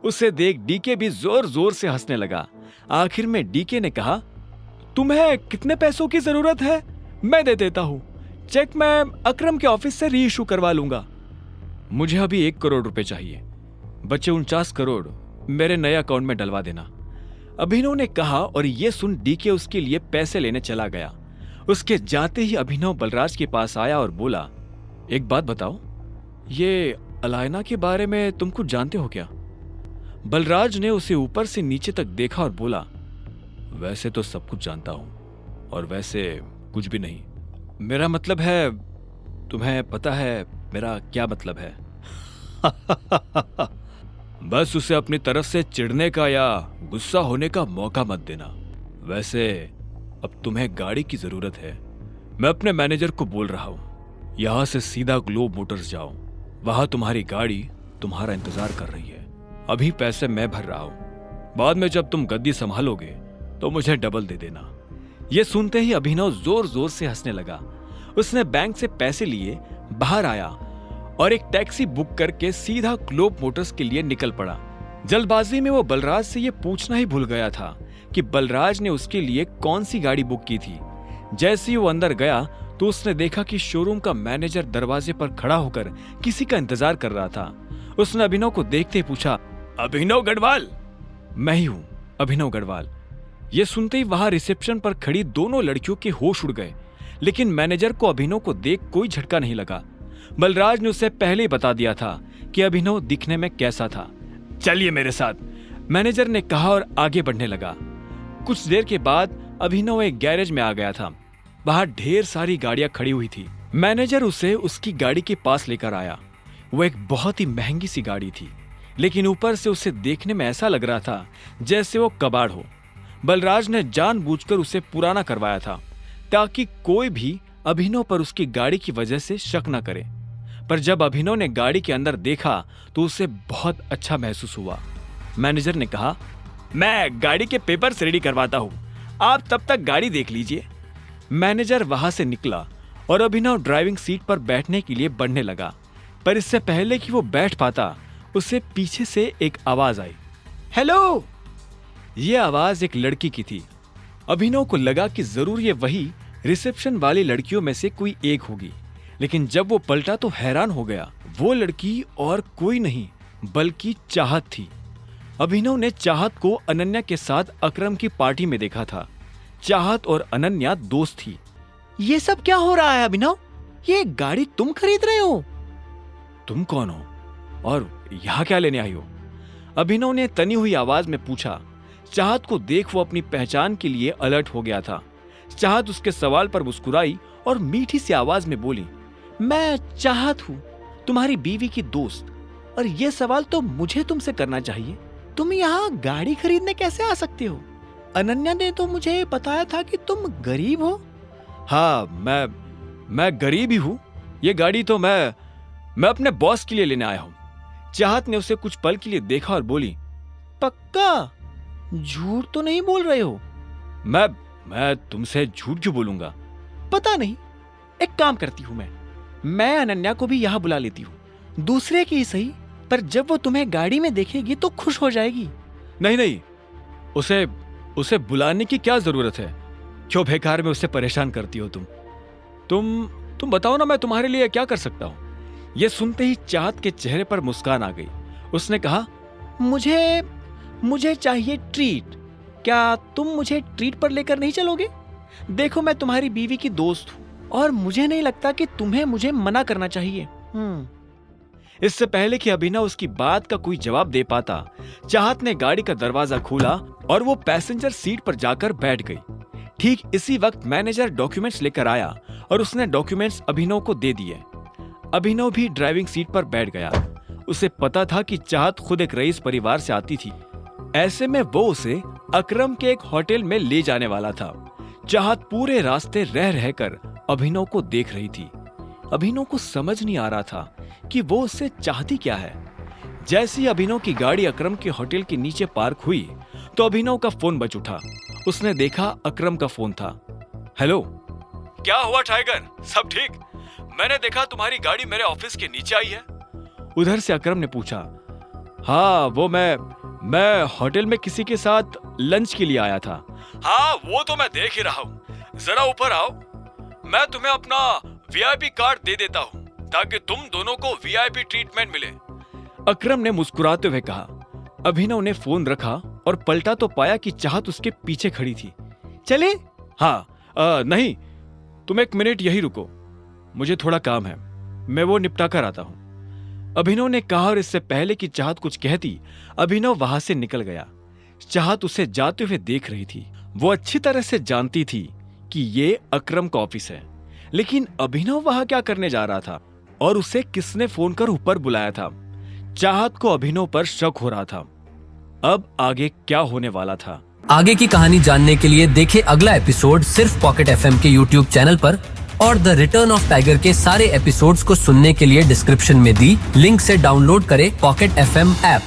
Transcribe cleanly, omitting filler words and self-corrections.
उसे देख डीके भी जोर जोर से हंसने लगा। आखिर में डीके ने कहा, तुम्हें कितने पैसों की जरूरत है? मैं दे देता हूं। चेक मैं अकरम के ऑफिस से री इशू करवा लूंगा। मुझे अभी 1 करोड़ रुपए चाहिए। बचे 49 करोड़ मेरे नए अकाउंट में डलवा देना, अभिनव ने कहा। और ये सुन डीके उसके लिए पैसे लेने चला गया। उसके जाते ही अभिनव बलराज के पास आया और बोला, एक बात बताओ, ये अलायना के बारे में तुम कुछ जानते हो क्या? बलराज ने उसे ऊपर से नीचे तक देखा और बोला, वैसे तो सब कुछ जानता हूं, और वैसे कुछ भी नहीं। मेरा मतलब है, तुम्हें पता है मेरा क्या मतलब है? बस उसे अपनी तरफ से चिढ़ने का या गुस्सा होने का मौका मत देना। वैसे अब तुम्हें गाड़ी की जरूरत है। मैं अपने मैनेजर को बोल रहा हूं, यहां से सीधा ग्लोब मोटर्स जाओ। वहां तुम्हारी गाड़ी तुम्हारा इंतजार कर रही है। अभी पैसे मैं भर रहा हूं, बाद में जब तुम गद्दी संभालोगे तो मुझे डबल दे देना। यह सुनते ही अभिनव जोर जोर से हंसने लगा। उसने बैंक से पैसे लिए बाहर आया और एक टैक्सी बुक करके सीधा ग्लोब मोटर्स के लिए निकल पड़ा। जल्दबाजी में वो बलराज से यह पूछना ही भूल गया था कि बलराज ने उसके लिए कौन सी गाड़ी बुक की थी। जैसे ही वो अंदर गया तो उसने देखा कि शोरूम का मैनेजर दरवाजे पर खड़ा होकर किसी का इंतजार कर रहा था। उसने अभिनव को देखते ही पूछा, अभिनव गढ़वाल? मैं ही हूं, अभिनव गढ़वाल। यह सुनते ही वहां रिसेप्शन पर खड़ी दोनों लड़कियों के होश उड़ गए, लेकिन मैनेजर को अभिनव को देख कोई झटका नहीं लगा। बलराज ने उसे पहले ही बता दिया था कि अभिनव दिखने में कैसा था। चलिए मेरे साथ, मैनेजर ने कहा और आगे बढ़ने लगा। कुछ देर के बाद अभिनव एक गैरेज में आ गया था। बाहर ढेर सारी गाड़ियां खड़ी हुई थी। मैनेजर उसे उसकी गाड़ी के पास लेकर आया। वो एक बहुत ही महंगी सी गाड़ी थी, लेकिन ऊपर से उसे देखने में ऐसा लग रहा था जैसे वो कबाड़ हो। बलराज ने जानबूझकर उसे पुराना करवाया था ताकि कोई भी अभिनव पर उसकी गाड़ी की वजह से शक न करे। पर जब अभिनव ने गाड़ी के अंदर देखा तो उसे बहुत अच्छा महसूस हुआ। मैनेजर ने कहा, मैं गाड़ी के पेपर्स रेडी करवाता हूं, आप तब तक गाड़ी देख लीजिए। मैनेजर वहां से निकला और अभिनव ड्राइविंग सीट पर बैठने के लिए बढ़ने लगा, पर इससे पहले कि वो बैठ पाता उसे पीछे से एक आवाज आई, हेलो। यह आवाज एक लड़की की थी। अभिनव को लगा कि जरूर ये वही रिसेप्शन वाली लड़कियों में से कोई एक होगी, लेकिन जब वो पलटा तो हैरान हो गया। वो लड़की और कोई नहीं बल्कि चाहत थी। अभिनव ने चाहत को अनन्या के साथ अकरम की पार्टी में देखा था। चाहत और अनन्या दोस्त थी। ये सब क्या हो रहा है अभिनव? ये गाड़ी तुम खरीद रहे हो? तुम कौन हो और यहां क्या लेने आई हो? अभिनव ने तनी हुई आवाज में पूछा। चाहत को देख वो अपनी पहचान के लिए अलर्ट हो गया था। चाहत उसके सवाल पर मुस्कुराई और मीठी सी आवाज में बोली, मैं चाहत हूं, तुम्हारी बीवी की दोस्त, और ये सवाल तो मुझे तुमसे करना चाहिए। तुम यहाँ गाड़ी खरीदने कैसे आ सकते हो? अनन्या ने तो मुझे बताया था कि तुम गरीब हो। हाँ, मैं गरीब ही हूँ। ये गाड़ी तो मैं अपने बॉस के लिए लेने आया हूँ। चाहत ने उसे कुछ पल के लिए देखा और बोली, पक्का? झूठ तो नहीं बोल रहे हो? मैं तुमसे झूठ क्यों बोलूंगा? पता नहीं, एक काम करती हूँ, मैं अनन्या को भी यहाँ बुला लेती हूँ, दूसरे की सही, पर जब वो तुम्हें गाड़ी में देखेगी तो खुश हो जाएगी। नहीं, उसे बुलाने की क्या जरूरत है? क्यों बेकार में उसे परेशान करती हो तुम बताओ ना, मैं तुम्हारे लिए क्या कर सकता हूँ? यह सुनते ही चाहत के चेहरे पर मुस्कान आ गई। उसने कहा, मुझे चाहिए ट्रीट। क्या तुम मुझे ट्रीट पर लेकर नहीं चलोगे? देखो, मैं तुम्हारी बीवी की दोस्त हूं और मुझे नहीं लगता कि तुम्हें मुझे मना करना चाहिए। इससे पहले कि अभिनव उसकी बात का कोई जवाब दे पाता, चाहत ने गाड़ी का दरवाजा खोला और वो पैसेंजर सीट पर जाकर बैठ गई। ठीक इसी वक्त मैनेजर डॉक्यूमेंट्स लेकर आया और उसने डॉक्यूमेंट्स अभिनव को दे दिए। अभिनव भी ड्राइविंग सीट पर बैठ गया। उसे पता था कि चाहत खुद एक रईस परिवार से आती थी, ऐसे में वो उसे अकरम के एक होटल में ले जाने वाला था। चाहत पूरे रास्ते रह रहकर अभिनव को देख रही थी। अभिनव को समझ नहीं आ रहा था कि वो उससे चाहती क्या है। जैसे ही अभिनव की गाड़ी अकरम के होटल के नीचे पार्क हुई तो अभिनव का फोन बज उठा। उसने देखा अकरम का फोन था। हेलो, क्या हुआ टाइगर, सब ठीक? मैंने देखा तुम्हारी गाड़ी मेरे ऑफिस के नीचे आई है। उधर से अकरम ने पूछा। हाँ वो मैं होटल में किसी के साथ लंच के लिए आया था। हाँ वो तो मैं देख ही रहा हूँ। जरा ऊपर आओ, मैं तुम्हें अपना वीआईपी कार्ड दे देता हूँ ताकि तुम दोनों को वीआईपी ट्रीटमेंट मिले। अकरम ने मुस्कुराते हुए कहा। अभिनव ने फोन रखा और पलटा तो पाया कि चाहत उसके पीछे खड़ी थी। चले? हाँ नहीं, तुम एक मिनट यही रुको, मुझे थोड़ा काम है, मैं वो निपटा कर आता हूं, अभिनव ने कहा। और इससे पहले कि चाहत कुछ कहती, अभिनव वहां से निकल गया। चाहत उसे जाते हुए देख रही थी। वो अच्छी तरह से जानती थी कि ये अकरम का ऑफिस है, लेकिन अभिनव वहां क्या करने जा रहा था और उसे किसने फोन कर ऊपर बुलाया था। चाहत को अभिनव पर शक हो रहा था। अब आगे क्या होने वाला था? आगे की कहानी जानने के लिए देखें अगला एपिसोड सिर्फ पॉकेट एफएम के यूट्यूब चैनल पर, और द रिटर्न ऑफ टाइगर के सारे एपिसोड्स को सुनने के लिए डिस्क्रिप्शन में दी लिंक से डाउनलोड करें पॉकेट एफएम ऐप।